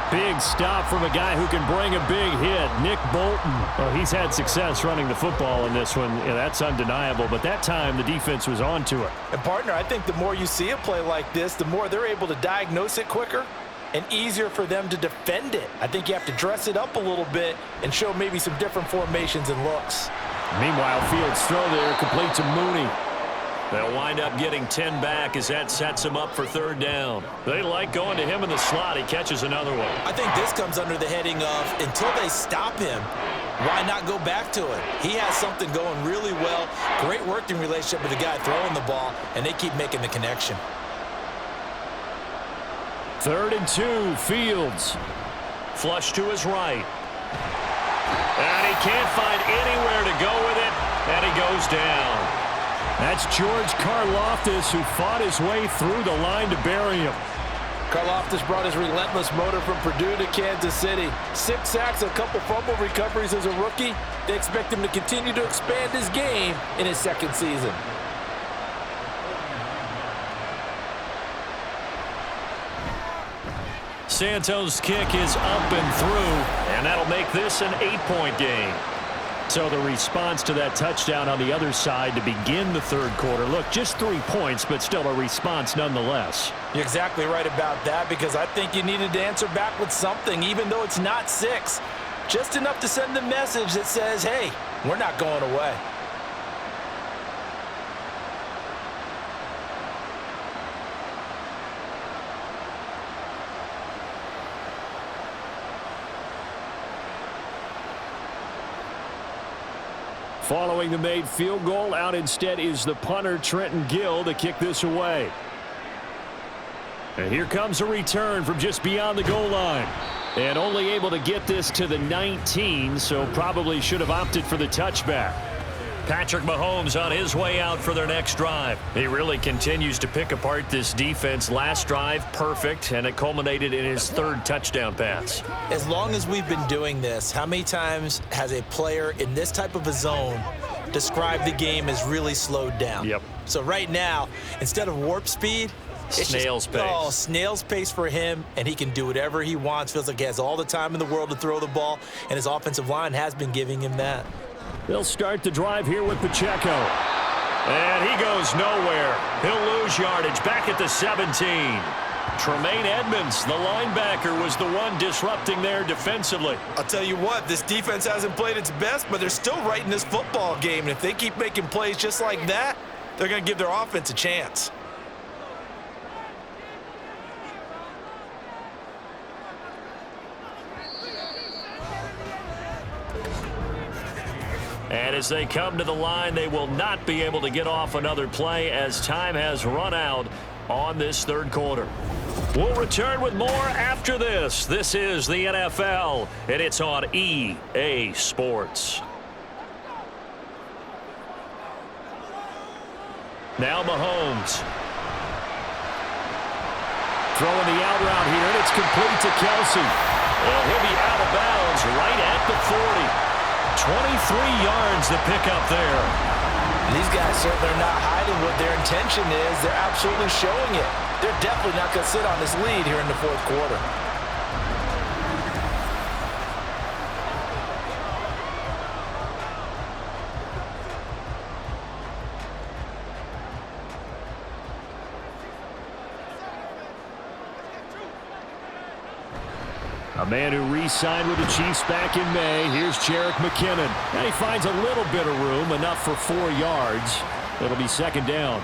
Speaker 2: Big stop from a guy who can bring a big hit, Nick Bolton. Well, he's had success running the football in this one. Yeah, that's undeniable, but that time the defense was on to it.
Speaker 5: And, partner, I think the more you see a play like this, the more they're able to diagnose it quicker and easier for them to defend it. I think you have to dress it up a little bit and show maybe some different formations and looks.
Speaker 2: Meanwhile, Fields' throw there complete to Mooney.
Speaker 1: They'll wind up getting 10 back as that sets him up for 3rd down. They like going to him in the slot. He catches another one.
Speaker 4: I think this comes under the heading of until they stop him, why not go back to it? He has something going really well. Great working relationship with the guy throwing the ball, and they keep making the connection.
Speaker 2: 3rd and 2, Fields.
Speaker 1: Flush to his right. And he can't find anywhere to go with it, and he goes down.
Speaker 2: That's George Karlaftis, who fought his way through the line to bury him.
Speaker 5: Karlaftis brought his relentless motor from Purdue to Kansas City. 6 sacks, a couple fumble recoveries as a rookie. They expect him to continue to expand his game in his 2nd season.
Speaker 1: Santos' kick is up and through, and that'll make this an 8-point game.
Speaker 2: So the response to that touchdown on the other side to begin the 3rd quarter. Look, just 3 points, but still a response nonetheless.
Speaker 5: You're exactly right about that, because I think you needed to answer back with something, even though it's not 6. Just enough to send the message that says, hey, we're not going away.
Speaker 2: Following the made field goal, out instead is the punter, Trenton Gill, to kick this away. And here comes a return from just beyond the goal line. And only able to get this to the 19, so probably should have opted for the touchback.
Speaker 1: Patrick Mahomes on his way out for their next drive. He really continues to pick apart this defense. Last drive, perfect, and it culminated in his third touchdown pass.
Speaker 3: As long as we've been doing this, how many times has a player in this type of a zone described the game as really slowed down?
Speaker 1: Yep.
Speaker 3: So right now, instead of warp speed, it's
Speaker 1: snail's pace.
Speaker 3: Oh, snail's pace for him, and he can do whatever he wants. Feels like he has all the time in the world to throw the ball, and his offensive line has been giving him that.
Speaker 2: They'll start the drive here with Pacheco.
Speaker 1: And he goes nowhere. He'll lose yardage back at the 17. Tremaine Edmonds, the linebacker, was the one disrupting there defensively.
Speaker 4: I'll tell you what, this defense hasn't played its best, but they're still right in this football game. And if they keep making plays just like that, they're going to give their offense a chance.
Speaker 1: And as they come to the line, they will not be able to get off another play as time has run out on this third quarter. We'll return with more after this. This is the NFL, and it's on EA Sports. Now Mahomes.
Speaker 2: Throwing the out route here, and it's complete to Kelsey.
Speaker 1: And he'll be out of bounds right at the 40. 23 yards to pick up there.
Speaker 3: These guys certainly are not hiding what their intention is. They're absolutely showing it. They're definitely not going to sit on this lead here in the fourth quarter.
Speaker 2: A man who re-signed with the Chiefs back in May. Here's Jerick McKinnon. And he finds a little bit of room, enough for 4 yards. It'll be second down.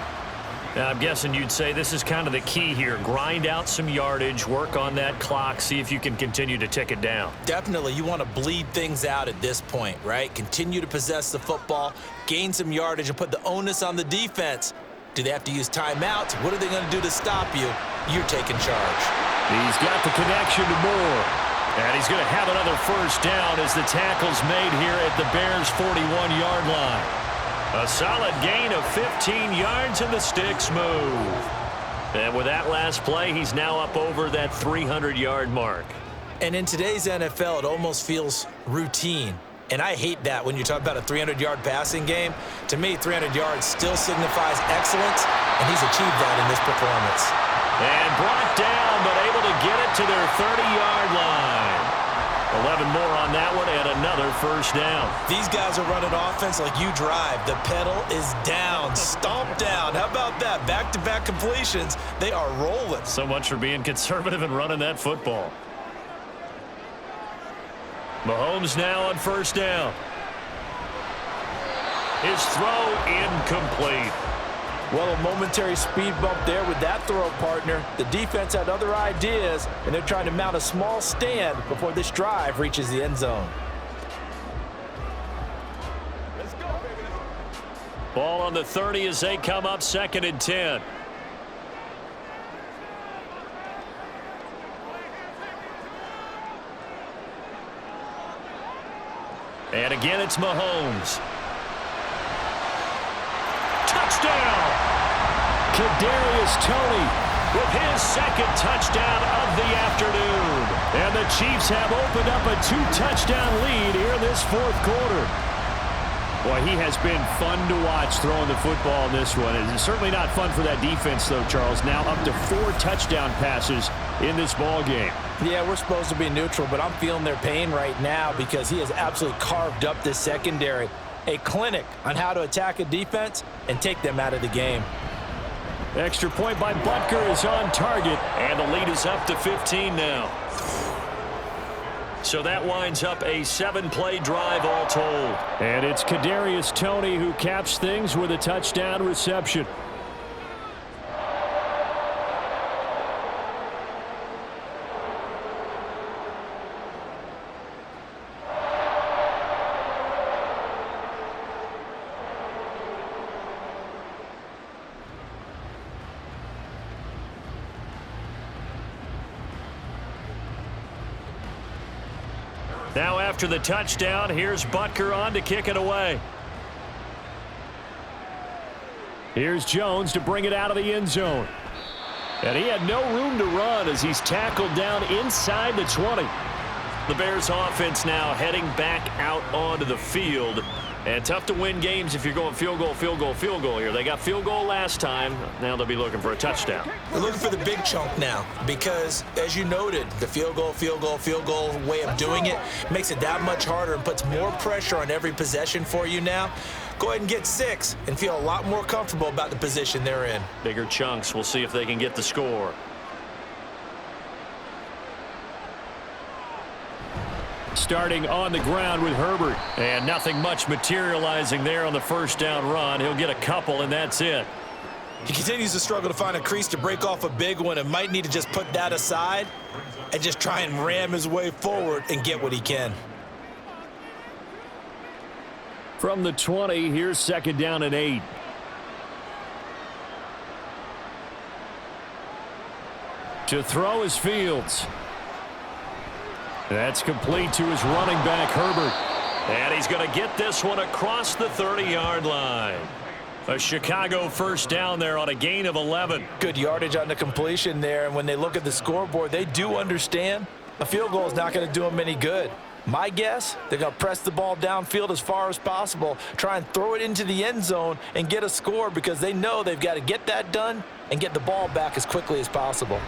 Speaker 1: Now, I'm guessing you'd say this is kind of the key here. Grind out some yardage, work on that clock, see if you can continue to tick it down.
Speaker 3: Definitely, you want to bleed things out at this point, right? Continue to possess the football, gain some yardage, and put the onus on the defense. Do they have to use timeouts? What are they going to do to stop you? You're taking charge.
Speaker 2: He's got the connection to Moore.
Speaker 1: And he's going to have another first down as the tackle's made here at the Bears' 41-yard line. A solid gain of 15 yards and the sticks move. And with that last play, he's now up over that 300-yard mark.
Speaker 3: And in today's NFL, it almost feels routine. And I hate that when you talk about a 300-yard passing game. To me, 300 yards still signifies excellence, and he's achieved that in this performance.
Speaker 1: And brought down, but able to get it to their 30-yard line. 11 more on that one and another first down.
Speaker 3: These guys are running offense like you drive. The pedal is down, stomped down. How about that? Back-to-back completions. They are rolling.
Speaker 1: So much for being conservative and running that football. Mahomes now on first down. His throw incomplete.
Speaker 5: Well, a momentary speed bump there with that throw, partner. The defense had other ideas, and they're trying to mount a small stand before this drive reaches the end zone.
Speaker 6: Let's go, baby.
Speaker 1: Ball on the 30 as they come up 2nd and 10. And again, it's Mahomes. Touchdown!
Speaker 2: Kadarius Toney
Speaker 1: With his second touchdown of the afternoon.
Speaker 2: And the Chiefs have opened up a 2-touchdown lead here in this fourth quarter. Boy, he has been fun to watch throwing the football in this one. It's certainly not fun for that defense, though, Charles. Now up to 4 touchdown passes in this ball game.
Speaker 5: Yeah, we're supposed to be neutral, but I'm feeling their pain right now because he has absolutely carved up this secondary. A clinic on how to attack a defense and take them out of the game.
Speaker 2: Extra point by Butker is on target.
Speaker 1: And the lead is up to 15 now. So that winds up a 7-play drive all told.
Speaker 2: And it's Kadarius Toney who caps things with a touchdown reception.
Speaker 1: Now after the touchdown, here's Butker on to kick it away.
Speaker 2: Here's Jones to bring it out of the end zone. And he had no room to run as he's tackled down inside the 20.
Speaker 1: The Bears offense now heading back out onto the field. And tough to win games if you're going field goal, field goal, field goal here. They got field goal last time. Now they'll be looking for a touchdown.
Speaker 3: They're looking for the big chunk now because, as you noted, the field goal way of doing it makes it that much harder and puts more pressure on every possession for you now. Go ahead and get 6 and feel a lot more comfortable about the position they're in.
Speaker 1: Bigger chunks. We'll see if they can get the score.
Speaker 2: Starting on the ground with Herbert.
Speaker 1: And nothing much materializing there on the first down run. He'll get a couple, and that's it.
Speaker 3: He continues to struggle to find a crease to break off a big one and might need to just put that aside and just try and ram his way forward and get what he can.
Speaker 2: From the 20, here's second down and 8. To throw is Fields. That's complete to his running back, Herbert.
Speaker 1: And he's going to get this one across the 30-yard line. A Chicago first down there on a gain of 11.
Speaker 5: Good yardage on the completion there, and when they look at the scoreboard, they do understand a field goal is not going to do them any good. My guess, they're going to press the ball downfield as far as possible, try and throw it into the end zone and get a score because they know they've got to get that done and get the ball back as quickly as possible.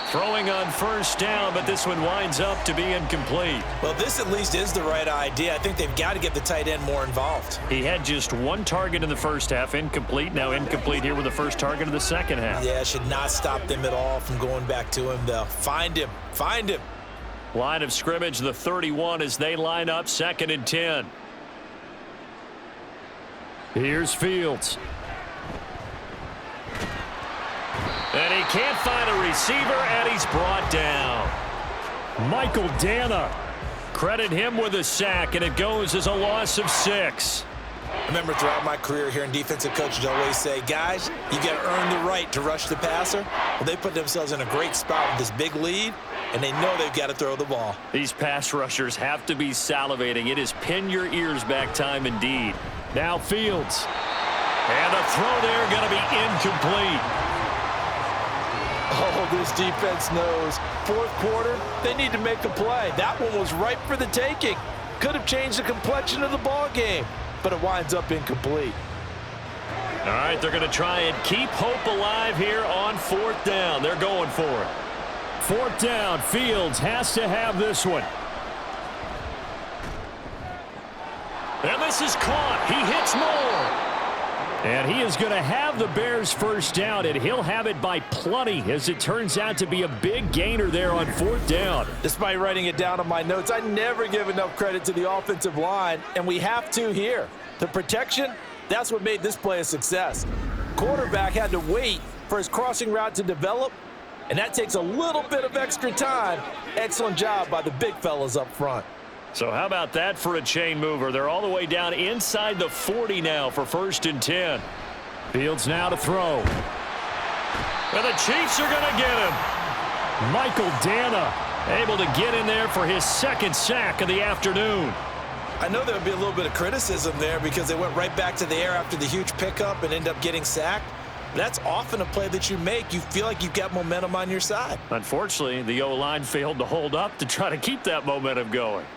Speaker 1: Throwing on first down, but this one winds up to be incomplete.
Speaker 3: Well, this at least is the right idea. I think they've got to get the tight end more involved.
Speaker 1: He had just one target in the first half, incomplete. Now incomplete here with the first target of the second half.
Speaker 3: Yeah, should not stop them at all from going back to him, though. Find him. Find him.
Speaker 1: Line of scrimmage, the 31 as they line up, 2nd and 10.
Speaker 2: Here's Fields.
Speaker 1: And he can't find a receiver, and he's brought down.
Speaker 2: Michael Dana.
Speaker 1: Credit him with a sack, and it goes as a loss of 6.
Speaker 3: I remember throughout my career here in defensive coaches always say, guys, you got to earn the right to rush the passer. Well, they put themselves in a great spot with this big lead, and they know they've got to throw the ball.
Speaker 1: These pass rushers have to be salivating. It is pin your ears back time indeed.
Speaker 2: Now Fields.
Speaker 1: And the throw there going to be incomplete.
Speaker 5: Oh, this defense knows. Fourth quarter, they need to make a play. That one was ripe for the taking. Could have changed the complexion of the ball game, but it winds up incomplete.
Speaker 1: All right, they're going to try and keep hope alive here on 4th down. They're going for it.
Speaker 2: 4th down, Fields has to have this one.
Speaker 1: And this is caught. He hits more.
Speaker 2: And he is going to have the Bears first down, and he'll have it by plenty as it turns out to be a big gainer there on 4th down.
Speaker 5: Despite writing it down on my notes, I never give enough credit to the offensive line, and we have to here. The protection, that's what made this play a success. Quarterback had to wait for his crossing route to develop, and that takes a little bit of extra time. Excellent job by the big fellas up front.
Speaker 1: So how about that for a chain mover? They're all the way down inside the 40 now for 1st and 10.
Speaker 2: Fields now to throw.
Speaker 1: And the Chiefs are going to get him.
Speaker 2: Michael Dana
Speaker 1: able to get in there for his 2nd sack of the afternoon.
Speaker 3: I know there would be a little bit of criticism there because they went right back to the air after the huge pickup and end up getting sacked. That's often a play that you make. You feel like you've got momentum on your side.
Speaker 1: Unfortunately, the O-line failed to hold up to try to keep that momentum going.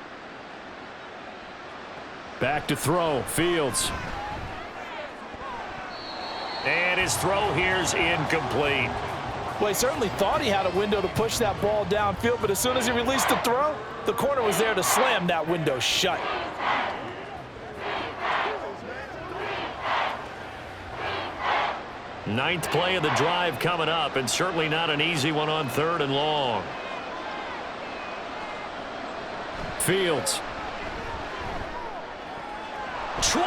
Speaker 2: Back to throw, Fields.
Speaker 1: And his throw here's incomplete.
Speaker 5: Well, he certainly thought he had a window to push that ball downfield, but as soon as he released the throw, the corner was there to slam that window shut.
Speaker 1: Ninth play of the drive coming up, and certainly not an easy one on 3rd and long.
Speaker 2: Fields.
Speaker 1: 20.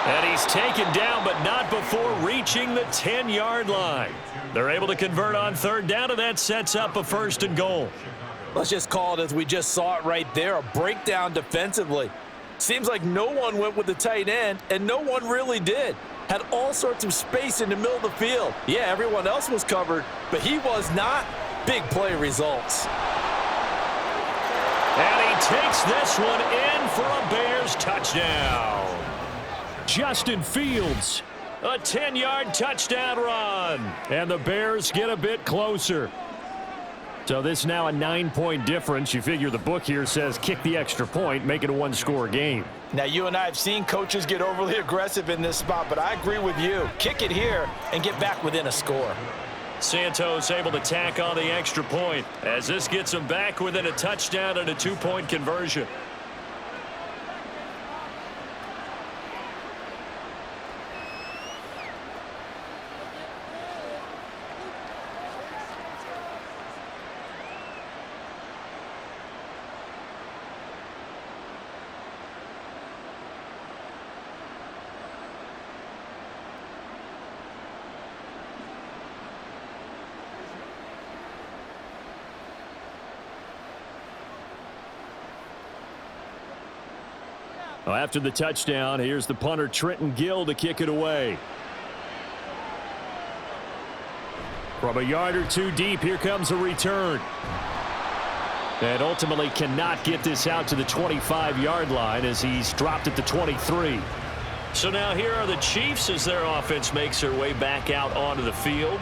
Speaker 1: And he's taken down, but not before reaching the 10-yard line. They're able to convert on 3rd down, and that sets up a 1st and goal.
Speaker 5: Let's just call it as we just saw it right there, a breakdown defensively. Seems like no one went with the tight end, and no one really did. Had all sorts of space in the middle of the field. Yeah, everyone else was covered, but he was not. Big play results.
Speaker 1: And he takes this one in for a Bears touchdown.
Speaker 2: Justin Fields.
Speaker 1: A 10-yard touchdown run.
Speaker 2: And the Bears get a bit closer. So this is now a 9-point difference. You figure the book here says kick the extra point, make it a one-score game.
Speaker 5: Now, you and I have seen coaches get overly aggressive in this spot, but I agree with you. Kick it here and get back within a score.
Speaker 1: Santos able to tack on the extra point as this gets them back within a touchdown and a 2-point conversion.
Speaker 2: Well, after the touchdown, here's the punter Trenton Gill to kick it away. From a yard or two deep, here comes a return. And ultimately cannot get this out to the 25-yard line as he's dropped at the 23.
Speaker 1: So now here are the Chiefs as their offense makes their way back out onto the field.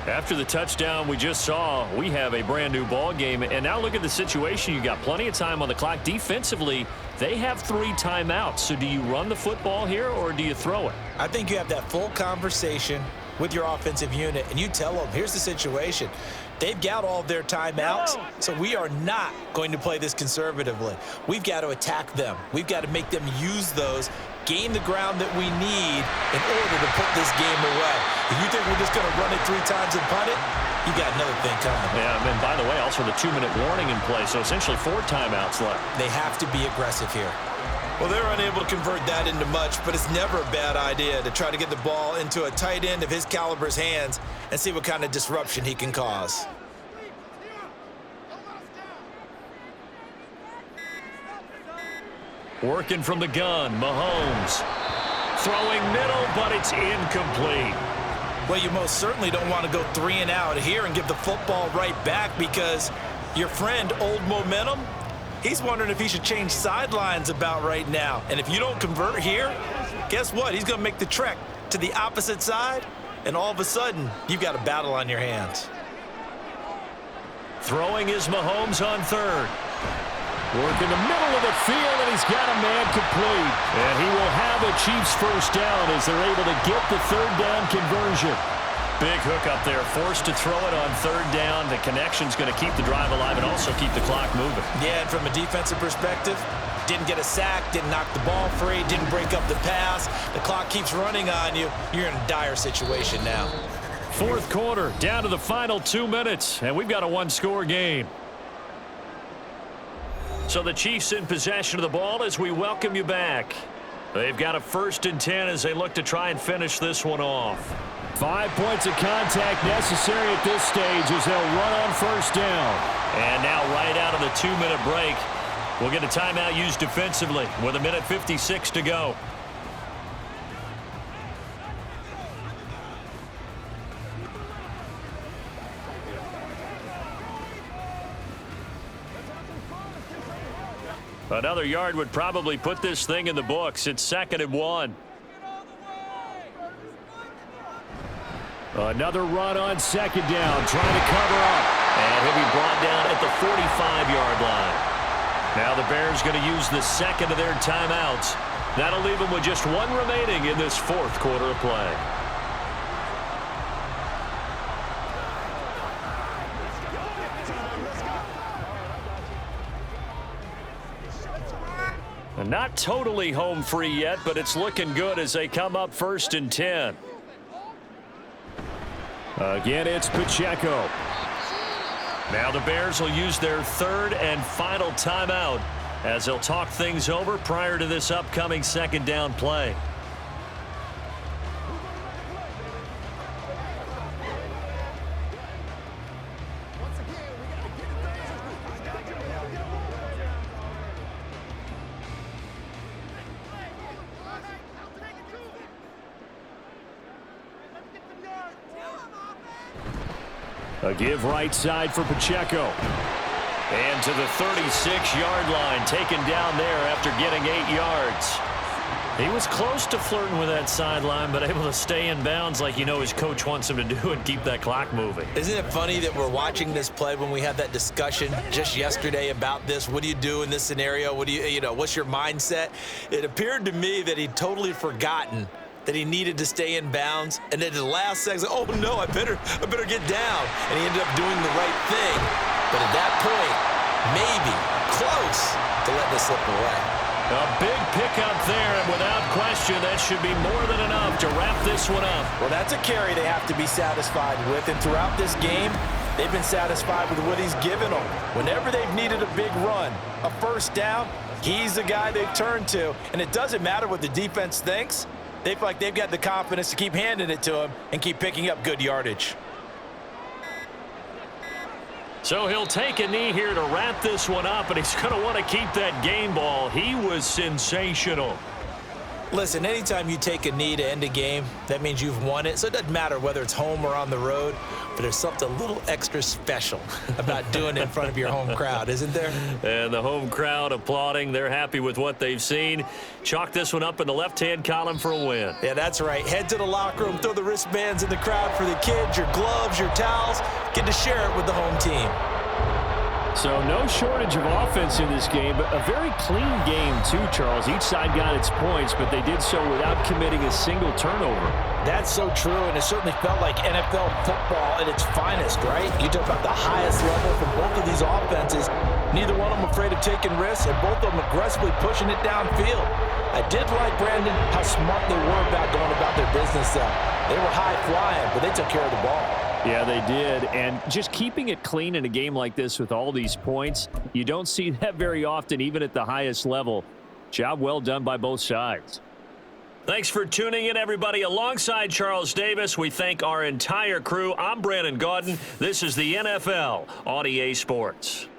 Speaker 1: After the touchdown we just saw, we have a brand new ball game. And now look at the situation. You got plenty of time on the clock. Defensively, they have 3 timeouts. So do you run the football here or do you throw it?
Speaker 3: I think you have that full conversation with your offensive unit, and you tell them, here's the situation. They've got all of their timeouts, so we are not going to play this conservatively. We've got to attack them. We've got to make them use those, gain the ground that we need in order to put this game away. If you think we're just going to run it 3 times and punt it, you got another thing coming.
Speaker 1: Yeah, and by the way, also the 2-minute warning in play, so essentially 4 timeouts left.
Speaker 3: They have to be aggressive here.
Speaker 4: Well, they're unable to convert that into much, but it's never a bad idea to try to get the ball into a tight end of his caliber's hands and see what kind of disruption he can cause.
Speaker 1: Working from the gun, Mahomes. Throwing middle, but it's incomplete.
Speaker 4: Well, you most certainly don't want to go 3 and out here and give the football right back because your friend, Old Momentum, he's wondering if he should change sidelines about right now. And if you don't convert here, guess what? He's going to make the trek to the opposite side, and all of a sudden, you've got a battle on your hands.
Speaker 1: Throwing is Mahomes on 3rd.
Speaker 2: Work in the middle of the field, and he's got a man complete. And he will have a Chiefs first down as they're able to get the 3rd down conversion.
Speaker 1: Big hook up there, forced to throw it on 3rd down. The connection's going to keep the drive alive and also keep the clock moving.
Speaker 4: Yeah, and from a defensive perspective, didn't get a sack, didn't knock the ball free, didn't break up the pass. The clock keeps running on you. You're in a dire situation now.
Speaker 1: 4th quarter, down to the final 2 minutes, and we've got a 1-score game. So the Chiefs in possession of the ball as we welcome you back. They've got a 1st and 10 as they look to try and finish this one off.
Speaker 2: 5 points of contact necessary at this stage as they'll run on 1st down.
Speaker 1: And now right out of the 2-minute break, we'll get a timeout used defensively with 1:56 to go. Another yard would probably put this thing in the books. It's 2nd and 1.
Speaker 2: Another run on 2nd down, trying to cover up.
Speaker 1: And he'll be brought down at the 45-yard line. Now the Bears going to use the 2nd of their timeouts. That'll leave them with just 1 remaining in this 4th quarter of play. Not totally home free yet, but it's looking good as they come up 1st and 10.
Speaker 2: Again, it's Pacheco.
Speaker 1: Now the Bears will use their 3rd and final timeout as they'll talk things over prior to this upcoming 2nd down play.
Speaker 2: A give right side for Pacheco.
Speaker 1: And to the 36-yard line, taken down there after getting 8 yards. He was close to flirting with that sideline, but able to stay in bounds like his coach wants him to do and keep that clock moving.
Speaker 3: Isn't it funny that we're watching this play when we had that discussion just yesterday about this? What do you do in this scenario? What do what's your mindset? It appeared to me that he'd totally forgotten that he needed to stay in bounds, and then the last second, oh no, I better get down, and he ended up doing the right thing. But at that point, maybe close to letting this slip away.
Speaker 1: A big pickup there, and without question, that should be more than enough to wrap this one up.
Speaker 5: Well, that's a carry they have to be satisfied with, and throughout this game, they've been satisfied with what he's given them. Whenever they've needed a big run, a first down, he's the guy they've turned to, and it doesn't matter what the defense thinks. They feel like they've got the confidence to keep handing it to him and keep picking up good yardage.
Speaker 1: So he'll take a knee here to wrap this one up, and he's going to want to keep that game ball. He was sensational.
Speaker 3: Listen, anytime you take a knee to end a game, that means you've won it. So it doesn't matter whether it's home or on the road, but there's something a little extra special about doing it in front of your home crowd, isn't there?
Speaker 1: And the home crowd applauding. They're happy with what they've seen. Chalk this one up in the left-hand column for a win.
Speaker 3: Yeah, that's right. Head to the locker room, throw the wristbands in the crowd for the kids, your gloves, your towels. Get to share it with the home team.
Speaker 2: So no shortage of offense in this game, but a very clean game too, Charles. Each side got its points, but they did so without committing a single turnover.
Speaker 5: That's so true, and it certainly felt like NFL football at its finest, right? You talk about the highest level from both of these offenses. Neither one of them afraid of taking risks, and both of them aggressively pushing it downfield. I did like, Brandon, how smart they were about going about their business though. They were high flying, but they took care of the ball.
Speaker 2: Yeah, they did, and just keeping it clean in a game like this with all these points, you don't see that very often, even at the highest level. Job well done by both sides.
Speaker 1: Thanks for tuning in, everybody. Alongside Charles Davis, we thank our entire crew. I'm Brandon Gaudin. This is the NFL on EA Sports.